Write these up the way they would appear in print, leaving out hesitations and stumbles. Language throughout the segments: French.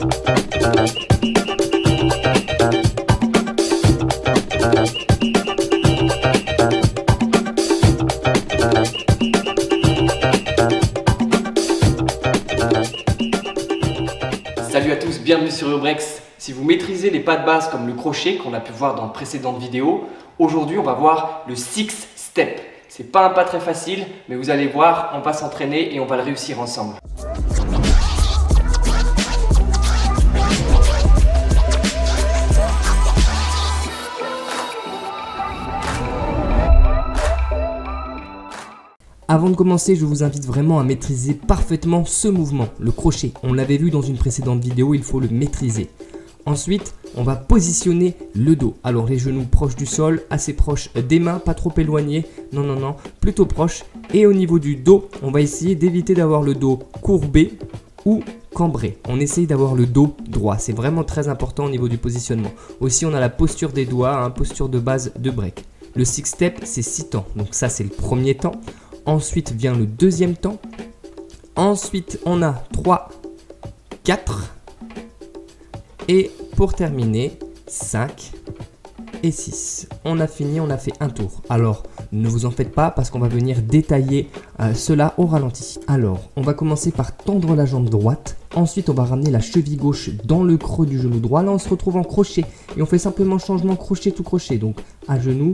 Salut à tous, bienvenue sur Ubrex. Si vous maîtrisez les pas de base comme le crochet qu'on a pu voir dans de précédentes vidéos, aujourd'hui on va voir le six step. C'est pas un pas très facile, mais vous allez voir, on va s'entraîner et on va le réussir ensemble. Avant de commencer, je vous invite vraiment à maîtriser parfaitement ce mouvement, le crochet. On l'avait vu dans une précédente vidéo, il faut le maîtriser. Ensuite, on va positionner le dos. Alors les genoux proches du sol, assez proches des mains, pas trop éloignés. Non, plutôt proches. Et au niveau du dos, on va essayer d'éviter d'avoir le dos courbé ou cambré. On essaye d'avoir le dos droit. C'est vraiment très important au niveau du positionnement. Aussi, on a la posture des doigts, posture de base de break. Le six step, c'est 6 temps. Donc ça, c'est le premier temps. Ensuite vient le deuxième temps. Ensuite, on a 3, 4. Et pour terminer, 5 et 6. On a fini, on a fait un tour. Alors, ne vous en faites pas parce qu'on va venir détailler cela au ralenti. Alors, on va commencer par tendre la jambe droite. Ensuite, on va ramener la cheville gauche dans le creux du genou droit. Là, on se retrouve en crochet. Et on fait simplement changement crochet tout crochet. Donc, à genoux,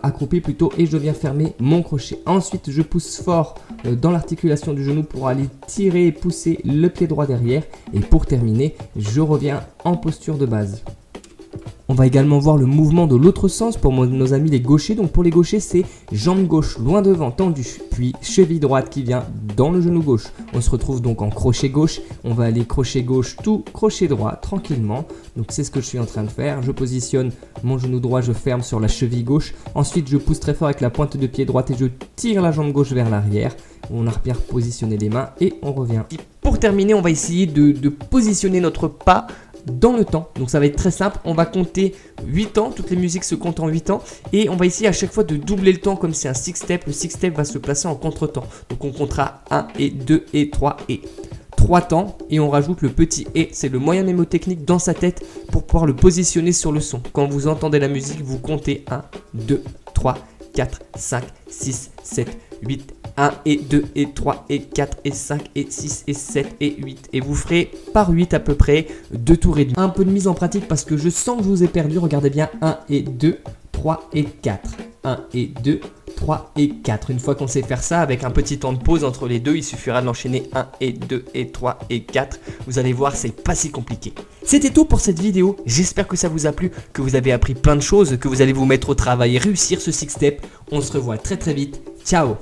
accroupi plutôt. Et je viens fermer mon crochet. Ensuite, je pousse fort dans l'articulation du genou pour aller tirer et pousser le pied droit derrière. Et pour terminer, je reviens en posture de base. On va également voir le mouvement de l'autre sens pour nos amis les gauchers. Donc pour les gauchers, c'est jambe gauche loin devant tendue, puis cheville droite qui vient dans le genou gauche. On se retrouve donc en crochet gauche. On va aller crochet gauche tout crochet droit tranquillement. Donc c'est ce que je suis en train de faire. Je positionne mon genou droit, je ferme sur la cheville gauche. Ensuite, je pousse très fort avec la pointe de pied droite et je tire la jambe gauche vers l'arrière. On a bien positionné les mains et on revient. Et pour terminer, on va essayer de positionner notre pas dans le temps. Donc ça va être très simple, on va compter 8 temps, toutes les musiques se comptent en 8 temps et on va essayer à chaque fois de doubler le temps comme c'est un six step. Le six step va se placer en contre-temps. Donc on comptera 1 et 2 et 3 et 3 temps et on rajoute le petit et. C'est le moyen mémotechnique dans sa tête pour pouvoir le positionner sur le son. Quand vous entendez la musique, vous comptez 1, 2, 3, 4, 5, 6, 7, 8, 1 et 2 et 3 et 4 et 5 et 6 et 7 et 8. Et vous ferez par 8 à peu près 2 tours et demi. Un peu de mise en pratique parce que je sens que je vous ai perdu. Regardez bien 1 et 2, 3 et 4. 1 et 2, 3 et 4. Une fois qu'on sait faire ça, avec un petit temps de pause entre les deux, il suffira de l'enchaîner 1 et 2 et 3 et 4. Vous allez voir, c'est pas si compliqué. C'était tout pour cette vidéo. J'espère que ça vous a plu, que vous avez appris plein de choses, que vous allez vous mettre au travail et réussir ce six step. On se revoit très vite. Ciao!